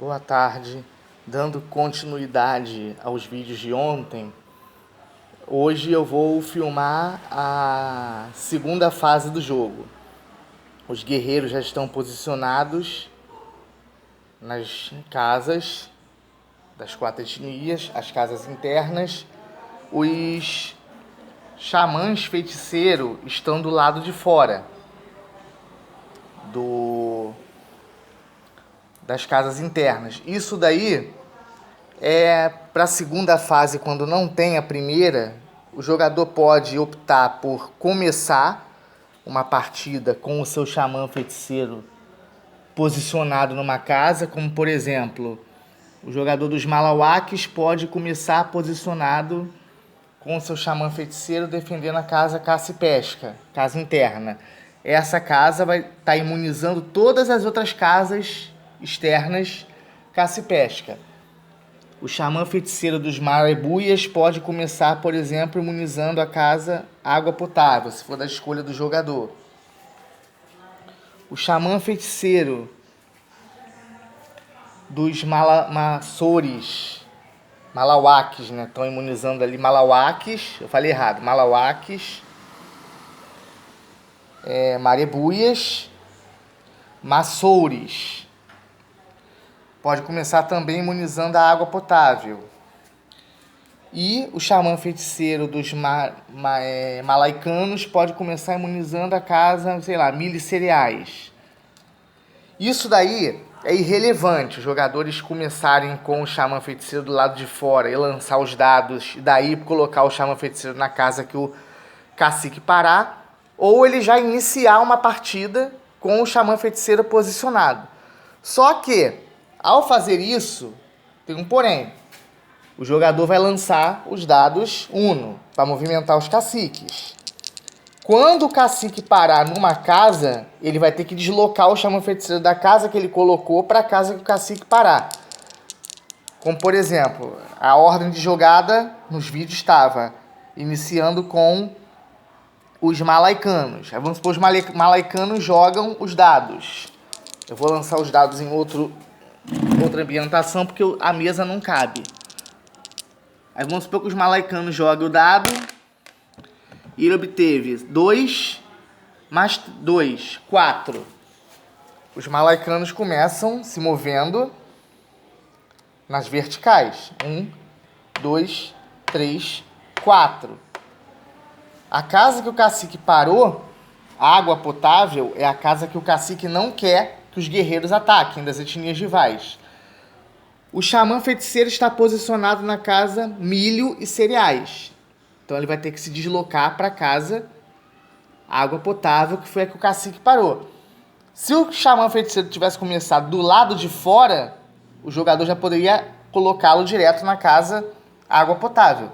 Boa tarde. Dando continuidade aos vídeos de ontem, hoje eu vou filmar a segunda fase do jogo. Os guerreiros já estão posicionados nas casas das 4 etnias, as casas internas. Os xamãs feiticeiros estão do lado de fora das casas internas. Isso daí é para a segunda fase, quando não tem a primeira, o jogador pode optar por começar uma partida com o seu xamã feiticeiro posicionado numa casa, como por exemplo, o jogador dos Malawakes pode começar posicionado com o seu xamã feiticeiro defendendo a casa caça e pesca, casa interna. Essa casa vai estar imunizando todas as outras casas externas caça e pesca. O xamã feiticeiro dos Marebuias pode começar, por exemplo, imunizando a casa água potável, se for da escolha do jogador. O xamã feiticeiro dos Malawakes, né? Estão imunizando ali Malawakes, eu falei errado, Malawakes, Marebuias, Maçoures. Pode começar também imunizando a água potável. E o xamã feiticeiro dos malaicanos pode começar imunizando a casa, sei lá, milho e cereais. Isso daí é irrelevante, os jogadores começarem com o xamã feiticeiro do lado de fora e lançar os dados, e daí colocar o xamã feiticeiro na casa que o cacique parar, ou ele já iniciar uma partida com o xamã feiticeiro posicionado. Só que, ao fazer isso, tem um porém. O jogador vai lançar os dados Uno para movimentar os caciques. Quando o cacique parar numa casa, ele vai ter que deslocar o xamã feiticeiro da casa que ele colocou para a casa que o cacique parar. Como, por exemplo, a ordem de jogada nos vídeos estava iniciando com os malaicanos. Aí vamos supor, os malaicanos jogam os dados. Eu vou lançar os dados em outra ambientação porque a mesa não cabe. Aí vamos supor que os malaicanos jogam o dado e ele obteve 2 mais 2, 4. Os malaicanos começam se movendo nas verticais. 1, 2, 3, 4. A casa que o cacique parou, a água potável, é a casa que o cacique não quer que os guerreiros ataquem, das etnias rivais. O xamã feiticeiro está posicionado na casa milho e cereais. Então ele vai ter que se deslocar para a casa água potável, que foi a que o cacique parou. Se o xamã feiticeiro tivesse começado do lado de fora, o jogador já poderia colocá-lo direto na casa água potável.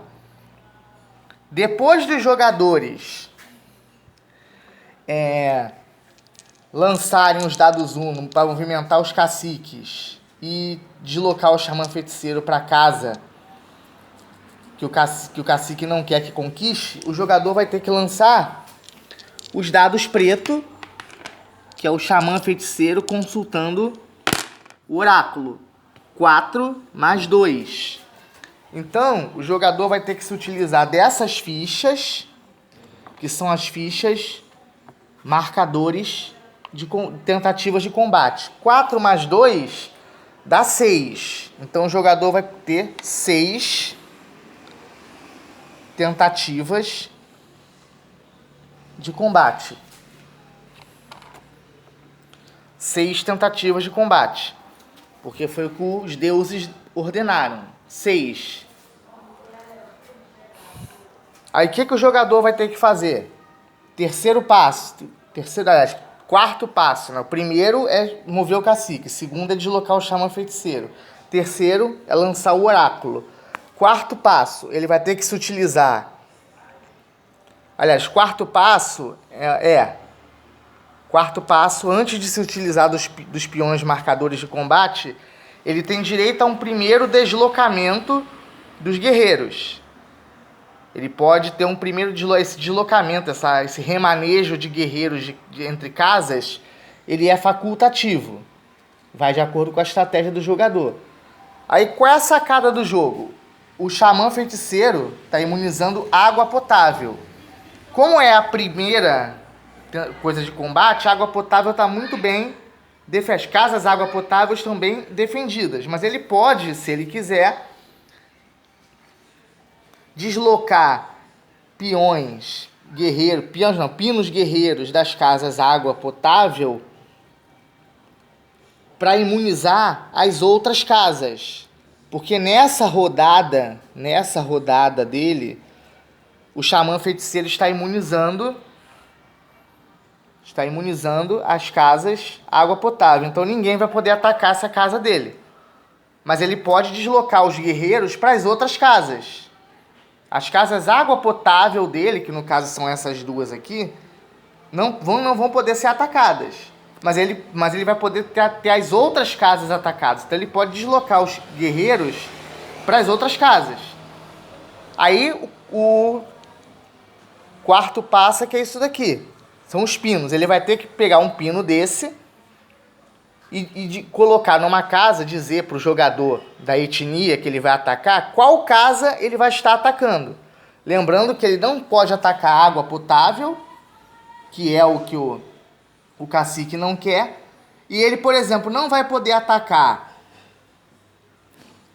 Depois dos jogadores lançarem os dados Uno para movimentar os caciques e deslocar o xamã feiticeiro para casa que o cacique não quer que conquiste, o jogador vai ter que lançar os dados preto, que é o xamã feiticeiro consultando o oráculo. 4 mais 2. Então, o jogador vai ter que se utilizar dessas fichas, que são as fichas marcadores de tentativas de combate. 4 mais 2 dá 6. Então, o jogador vai ter 6 tentativas de combate. 6 tentativas de combate. Porque foi o que os deuses ordenaram. 6. Aí o que o jogador vai ter que fazer? Quarto passo. Né? O primeiro é mover o cacique. O segundo é deslocar o xamã feiticeiro. Terceiro é lançar o oráculo. Quarto passo, ele vai ter que se utilizar. Aliás, quarto passo, antes de se utilizar dos peões marcadores de combate, ele tem direito a um primeiro deslocamento dos guerreiros. Ele pode ter um primeiro deslocamento, esse remanejo de guerreiros entre casas, ele é facultativo. Vai de acordo com a estratégia do jogador. Aí qual é a sacada do jogo? O xamã feiticeiro está imunizando água potável. Como é a primeira coisa de combate, a água potável está muito bem defendida. As casas água potável estão bem defendidas. Mas ele pode, se ele quiser, deslocar pinos guerreiros das casas água potável para imunizar as outras casas. Porque nessa rodada dele, o xamã feiticeiro está imunizando as casas água potável. Então ninguém vai poder atacar essa casa dele. Mas ele pode deslocar os guerreiros para as outras casas. As casas água potável dele, que no caso são essas duas aqui, não vão poder ser atacadas. Mas ele vai poder ter as outras casas atacadas. Então ele pode deslocar os guerreiros para as outras casas. Aí o quarto passo que é isso daqui. São os pinos. Ele vai ter que pegar um pino desse e colocar numa casa, dizer para o jogador da etnia que ele vai atacar qual casa ele vai estar atacando. Lembrando que ele não pode atacar água potável, que é o que o cacique não quer. E ele, por exemplo, não vai poder atacar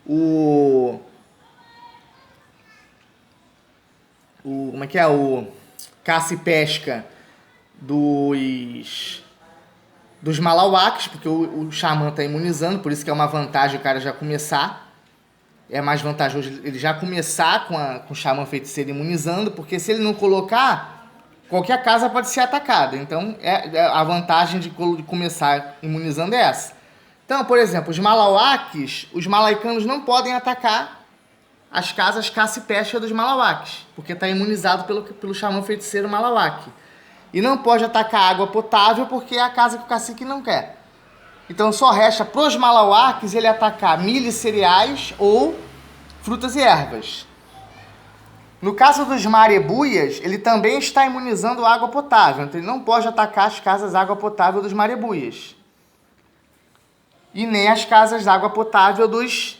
o caça e pesca dos malauaques, porque o xamã está imunizando, por isso que é uma vantagem o cara já começar. É mais vantajoso ele já começar com o xamã feiticeiro imunizando, porque se ele não colocar, qualquer casa pode ser atacada. Então, a vantagem de começar imunizando é essa. Então, por exemplo, os malauaques, os malaicanos não podem atacar as casas caça e pesca dos malauaques, porque está imunizado pelo xamã feiticeiro malauaque. E não pode atacar água potável, porque é a casa que o cacique não quer. Então só resta para os malauaques ele atacar milho e cereais ou frutas e ervas. No caso dos marebuias, ele também está imunizando água potável. Então ele não pode atacar as casas água potável dos marebuias. E nem as casas água potável dos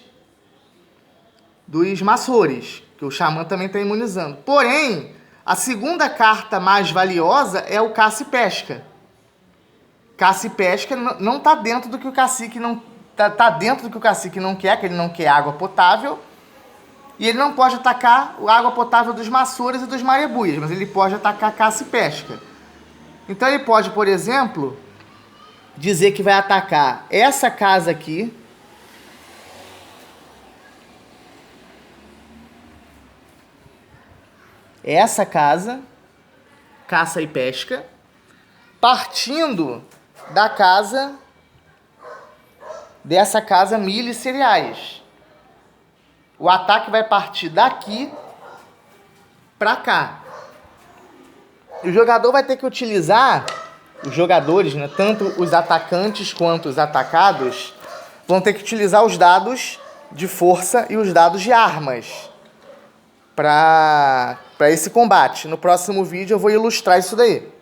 maçores, que o xamã também está imunizando. Porém, a segunda carta mais valiosa é o caça e pesca. Caça e pesca não está dentro do que o cacique não tá dentro do que o cacique não quer, que ele não quer água potável. E ele não pode atacar a água potável dos maçores e dos marebuias, mas ele pode atacar caça e pesca. Então ele pode, por exemplo, dizer que vai atacar essa casa aqui, essa casa, caça e pesca, partindo dessa casa milho e cereais. O ataque vai partir daqui para cá. O jogador vai ter que utilizar, os jogadores, né, tanto os atacantes quanto os atacados, vão ter que utilizar os dados de força e os dados de armas para esse combate. No próximo vídeo eu vou ilustrar isso daí.